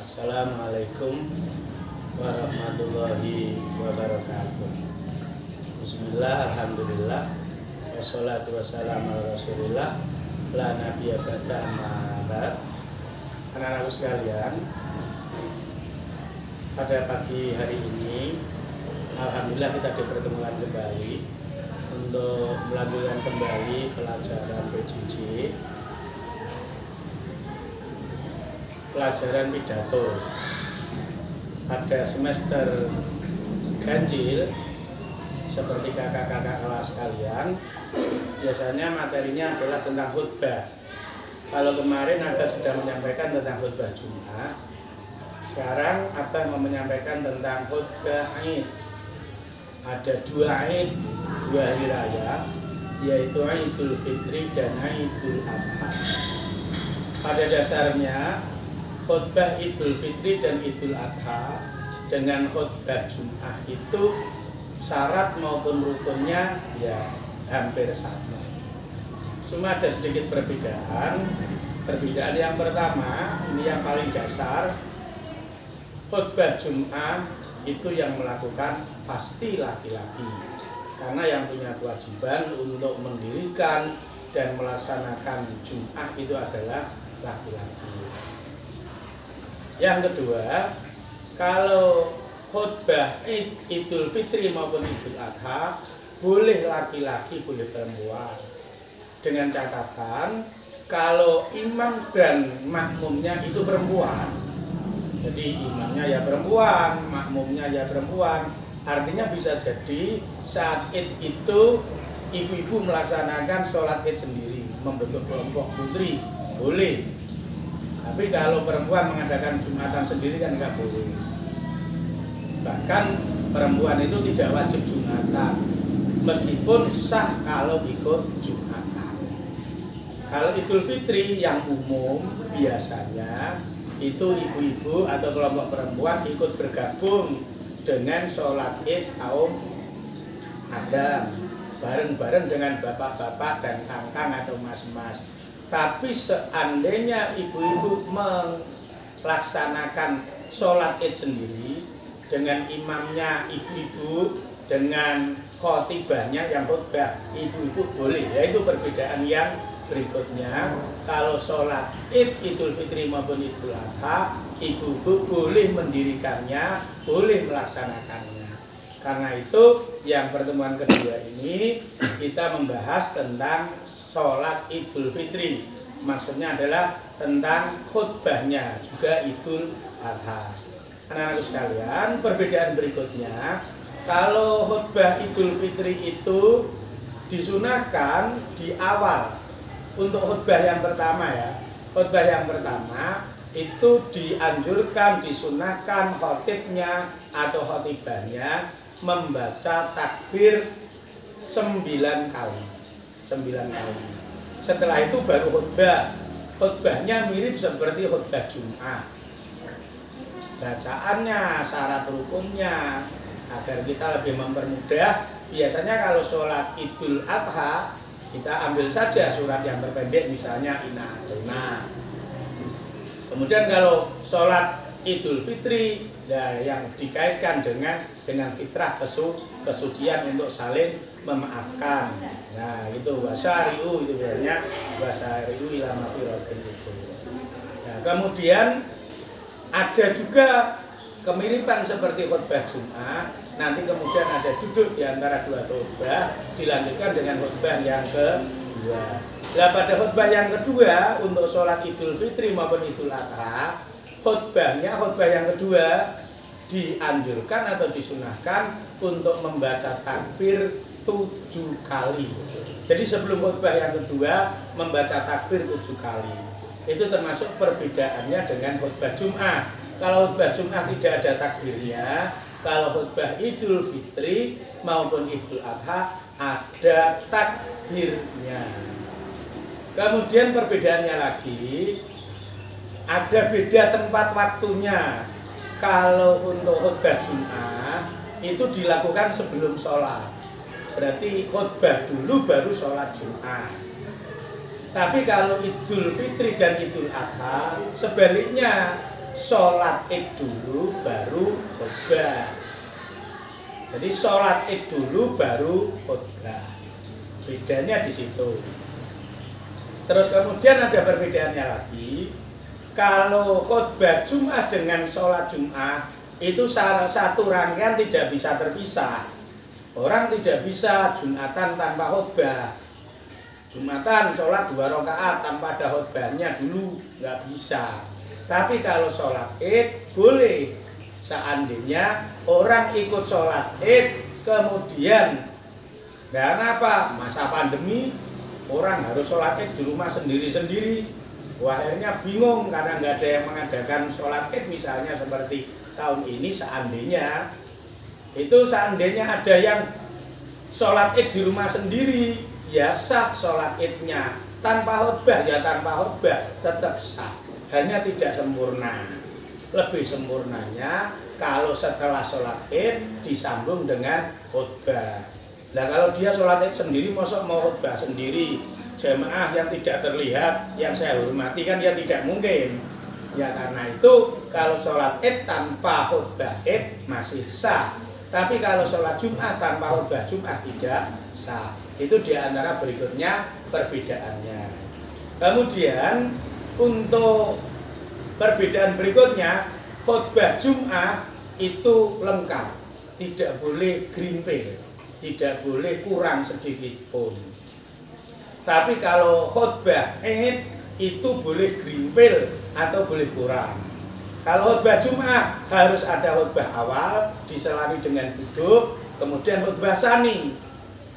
Assalamualaikum warahmatullahi wabarakatuh. Bismillah, alhamdulillah, wassalatu wassalamu ala rasulillah, la nabiyya ba'da amma ba'd. Anak-anakku sekalian, pada pagi hari ini alhamdulillah kita dipertemukan kembali untuk melanjutkan kembali pelajaran PJJ, pelajaran pidato. Pada semester ganjil, seperti kakak-kakak kelas kalian, biasanya materinya adalah tentang khutbah. Kalau kemarin Anda sudah menyampaikan tentang khutbah Jumat, sekarang Anda mau menyampaikan tentang khutbah Id. Ada dua Id, dua hari raya, yaitu Idul Fitri dan Idul Adha. Pada dasarnya khutbah Idul Fitri dan Idul Adha dengan khutbah Jum'ah itu syarat maupun rukunnya ya hampir sama. Cuma ada sedikit perbedaan. Perbedaan yang pertama, ini yang paling dasar, khutbah Jum'ah itu yang melakukan pasti laki-laki, karena yang punya kewajiban untuk mendirikan dan melaksanakan Jum'ah itu adalah laki-laki. Yang kedua, kalau khutbah Idul Fitri maupun Idul Adha boleh laki-laki, boleh perempuan, dengan catatan kalau imam dan makmumnya itu perempuan. Jadi imamnya ya perempuan, makmumnya ya perempuan. Artinya bisa jadi saat Id itu ibu-ibu melaksanakan sholat Id sendiri, membentuk kelompok putri, boleh. Tapi kalau perempuan mengadakan Jumatan sendiri kan nggak boleh. Bahkan perempuan itu tidak wajib Jumatan, meskipun sah kalau ikut Jumatan. Kalau Idul Fitri yang umum biasanya itu ibu-ibu atau kelompok perempuan ikut bergabung dengan sholat Id kaum Adam, bareng-bareng dengan bapak-bapak dan kangkang atau mas-mas. Tapi seandainya ibu-ibu melaksanakan sholat Id sendiri dengan imamnya ibu-ibu, dengan khotibahnya yang khutbah ibu-ibu boleh. Yaitu perbedaan yang berikutnya. Kalau sholat Id Idul Fitri maupun Idul Adha, ibu-ibu boleh mendirikannya, boleh melaksanakannya. Karena itu yang pertemuan kedua ini kita membahas tentang sholat Idul Fitri. Maksudnya adalah tentang khutbahnya juga Idul Adha. Anak-anakku sekalian, perbedaan berikutnya, kalau khutbah Idul Fitri itu disunahkan di awal. Untuk khutbah yang pertama ya, khutbah yang pertama itu dianjurkan, disunahkan khotibnya atau khotibahnya membaca takbir 9 kali. 9 kali. Setelah itu baru khutbah. Khutbahnya mirip seperti khutbah Jum'ah. Bacaannya, syarat rukunnya, agar kita lebih mempermudah. Biasanya kalau sholat Idul Adha kita ambil saja surat yang terpendek, misalnya Inna A'taina. Kemudian kalau sholat Idul Fitri yang dikaitkan dengan fitrah kesucian untuk saling memaafkan. Nah itu wasari'u, itu biasanya wasari'u ila maghfiratin itu. Nah, kemudian ada juga kemiripan seperti khutbah Jum'ah. Nanti kemudian ada duduk di antara dua khutbah, dilanjutkan dengan khutbah yang kedua. Nah, pada khutbah yang kedua untuk sholat Idul Fitri maupun Idul Adha, khutbah yang kedua dianjurkan atau disunahkan untuk membaca takbir 7 kali. Jadi sebelum khutbah yang kedua membaca takbir 7 kali. Itu termasuk perbedaannya dengan khutbah Jum'ah. Kalau khutbah Jum'ah tidak ada takbirnya, kalau khutbah Idul Fitri maupun Idul Adha ada takbirnya. Kemudian perbedaannya lagi, ada beda tempat waktunya. Kalau untuk khutbah Jum'ah itu dilakukan sebelum sholat, berarti khutbah dulu baru sholat Jum'ah. Tapi kalau Idul Fitri dan Idul Adha sebaliknya, sholat id dulu baru khutbah. Jadi sholat id dulu baru khutbah. Bedanya di situ. Terus kemudian ada perbedaannya lagi. Kalau khutbah Jum'ah dengan sholat Jum'ah itu salah satu rangkaian tidak bisa terpisah. Orang tidak bisa Jumatan tanpa khutbah. Jumatan sholat 2 rakaat tanpa ada khutbahnya dulu nggak bisa. Tapi kalau sholat id boleh. Seandainya orang ikut sholat id kemudian dan apa masa pandemi orang harus sholat id di rumah sendiri-sendiri. Wah, akhirnya bingung karena nggak ada yang mengadakan sholat id misalnya seperti tahun ini. Seandainya ada yang sholat id di rumah sendiri, ya sah sholat idnya. Tanpa khutbah ya tanpa khutbah tetap sah, hanya tidak sempurna. Lebih sempurnanya kalau setelah sholat id disambung dengan khutbah. Nah kalau dia sholat id sendiri, mosok mau khutbah sendiri, jemaah yang tidak terlihat, yang saya hormati kan ya tidak mungkin. Ya karena itu kalau sholat id tanpa khutbah id masih sah. Tapi kalau sholat Jum'ah tanpa khutbah Jum'ah tidak sah. Itu diantara berikutnya perbedaannya. Kemudian untuk perbedaan berikutnya, khutbah Jum'ah itu lengkap, tidak boleh grimpil, tidak boleh kurang sedikit pun. Tapi kalau khutbah id itu boleh grimpil atau boleh kurang. Kalau khutbah Jum'ah harus ada khutbah awal diselami dengan duduk, kemudian khutbah sani.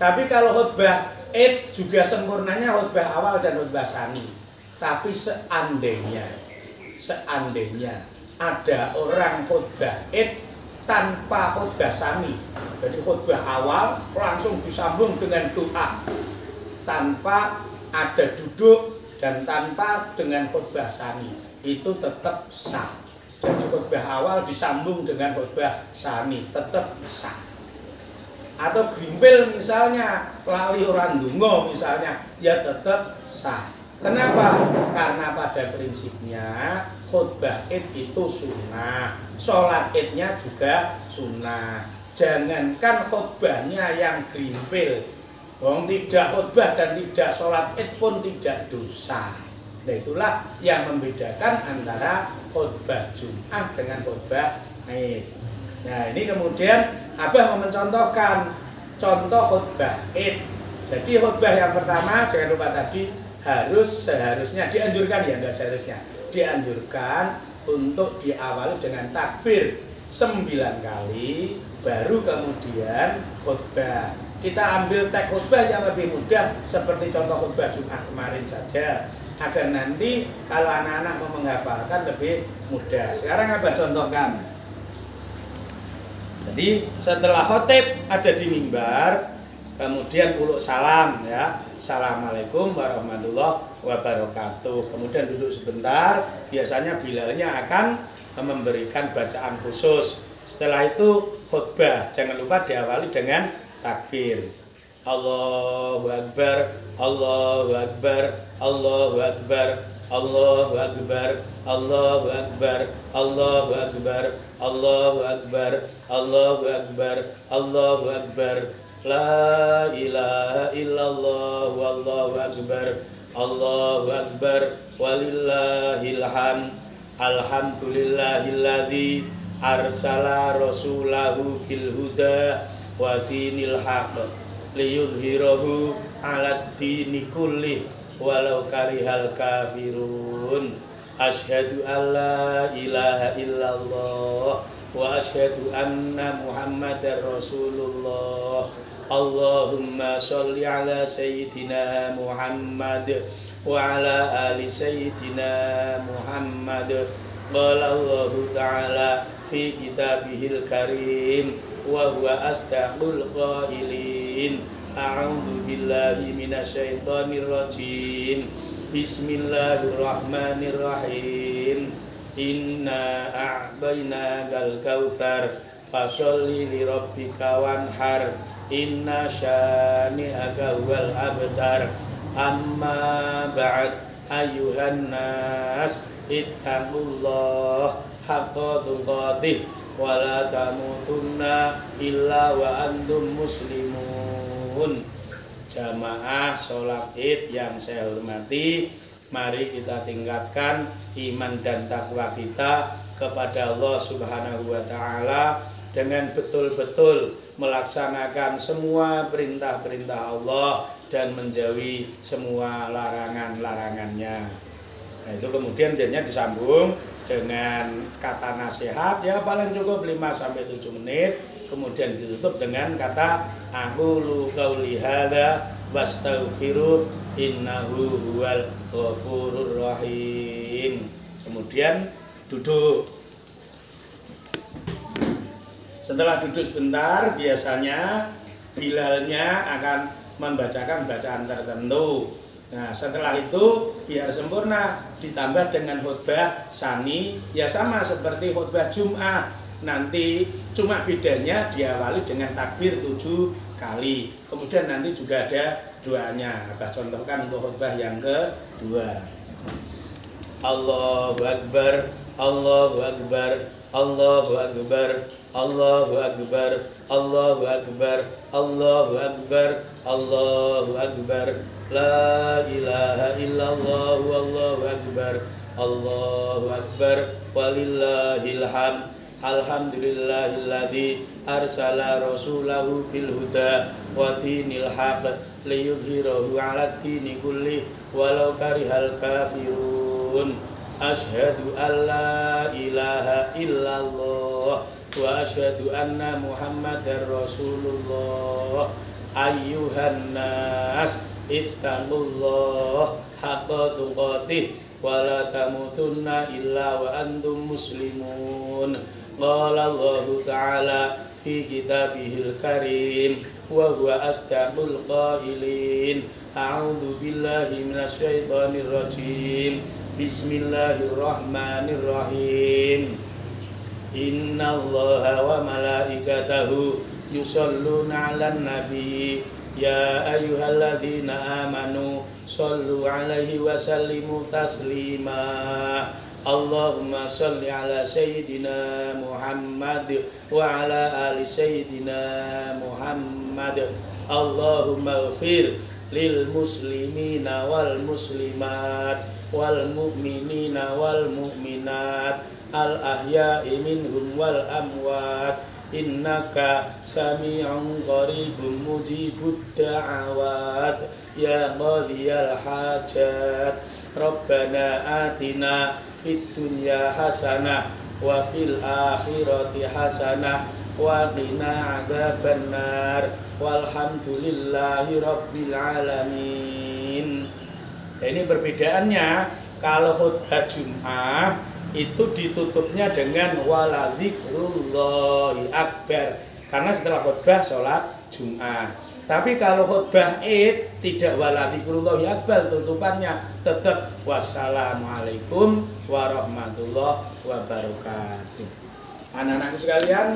Tapi kalau khutbah id juga sempurnanya khutbah awal dan khutbah sani. Tapi seandainya ada orang khutbah id tanpa khutbah sani, jadi khutbah awal langsung disambung dengan doa tanpa ada duduk dan tanpa dengan khutbah sani, itu tetap sah. Jadi khutbah awal disambung dengan khutbah sani tetap sah. Atau grimpil misalnya, lali orang dungo misalnya, ya tetap sah. Kenapa? Karena pada prinsipnya khutbah id itu sunnah, sholat idnya juga sunnah. Jangankan khutbahnya yang grimpil, wong tidak khutbah dan tidak sholat id pun tidak dosa. Nah itulah yang membedakan antara khutbah Jum'ah dengan khutbah id. Nah ini kemudian Abah mau mencontohkan contoh khutbah id. Jadi khutbah yang pertama jangan lupa tadi seharusnya dianjurkan, ya enggak seharusnya, dianjurkan untuk diawali dengan takbir 9 kali baru kemudian khutbah. Kita ambil teks khutbah yang lebih mudah seperti contoh khutbah Jum'ah kemarin saja, agar nanti kalau anak-anak mau menghafalkan lebih mudah. Sekarang Abah contohkan. Jadi setelah khotib ada di mimbar, kemudian uluk salam, ya, assalamualaikum warahmatullahi wabarakatuh. Kemudian duduk sebentar, biasanya bilalnya akan memberikan bacaan khusus. Setelah itu khutbah, jangan lupa diawali dengan takbir. Allahu Akbar, Allahu Akbar, Allahu Akbar, Allahu Akbar, Allahu Akbar, Allahu Akbar, Allahu Akbar, Allahu Akbar, Allahu Akbar, la ilaha illallah, wallahu akbar, Allahu akbar, walillahil hamd, alhamdulillahilladzi arsala rasulahu bil huda wa dinil haqq liyudhhirahu 'alad dini kullih walau karihal kafirun. Asyhadu an la ilaha illallah wa asyhadu anna Muhammadar Rasulullah. Allahumma sholli ala sayyidina Muhammad wa ala ali sayyidina Muhammad. Qala Allah ta'ala fi kitabihil karim wa huwa asdaqul qailin. A'udzu billahi minasyaitonir rajim. Bismillahirrahmanirrahim. Inna a'tainakal kautsar fasholli li rabbika wanhar. Inna syani'aka wal abtar. Amma ba'd, ayyuhan nas, ittaqullah haqqa tuqatih wa la tamutunna illa wa antum muslimun. Jamaah sholat Id yang saya hormati, mari kita tingkatkan iman dan takwa kita kepada Allah Subhanahu wa taala dengan betul-betul melaksanakan semua perintah-perintah Allah dan menjauhi semua larangan-larangannya. Nah, itu kemudian jadinya disambung dengan kata nasihat ya paling cukup 5-7 menit, kemudian ditutup dengan kata aqulu qauli hadza wastaghfiru innahu huwal ghafurur rahim. Kemudian duduk. Setelah duduk sebentar, biasanya Bilalnya akan membacakan bacaan tertentu. Nah, setelah itu biar sempurna ditambah dengan khutbah sani, ya sama seperti khutbah Jum'ah. Nanti cuma bedanya diawali dengan takbir 7 kali. Kemudian nanti juga ada doanya. Abah contohkan untuk khutbah yang kedua. Allahu Akbar, Allahu Akbar, Allahu Akbar, Allahu Akbar, Allahu Akbar, Allahu Akbar, Allahu Akbar, la ilaha illallah, Allahu Akbar, Allahu Akbar, walillahil hamd. Alhamdulillahilladzi arsala rasulahu bil huda wa dinil haqq liyudhhirahu 'ala dini kulli walau karihal kafirun. Asyhadu an la ilaha illallah wa asyhadu anna Muhammadar Rasulullah. Ayyuhan nas ittaqullah haqqa tuqatih wa la tamutunna illa wa antum muslimun. Qala Allah Ta'ala fi kitabihil karim wa huwa asdaqul qailin. A'udzu billahi minasyaitonir rajim. Bismillahirrahmanirrahim. Innallaha wa malaikatahu yusholluna 'alan nabi. Ya ayyuhalladzina amanu shollu 'alaihi wa sallimu taslima. Allahumma sholli ala sayyidina Muhammad wa ala ali sayyidina Muhammad. Allahumma ighfir lil muslimina wal muslimat wal mu'minina wal mu'minat al ahya'i minhum wal amwat innaka sami'un qaribun mujibud da'awat ya qadiyal hajat. Rabbana atina fid dunya hasanah wa fil akhirati hasanah wa qina adzabannar walhamdulillahi rabbil alamin. Nah, ini perbedaannya. Kalau khutbah Jum'ah itu ditutupnya dengan wala dzikrullahi akbar, karena setelah khutbah sholat Jum'ah. Tapi kalau khutbah Id tidak wala dzikrullahi akbar, tutupannya tetap wassalamualaikum warahmatullahi wabarakatuh. Anak-anakku sekalian,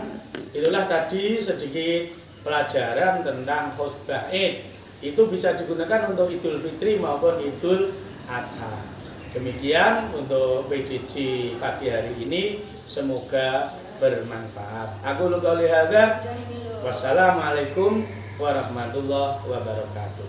itulah tadi sedikit pelajaran tentang khutbah Id. Itu bisa digunakan untuk Idul Fitri maupun Idul Adha. Demikian untuk PJJ pagi hari ini, semoga bermanfaat. Aku qauli hadza. Wassalamualaikum warahmatullahi wabarakatuh.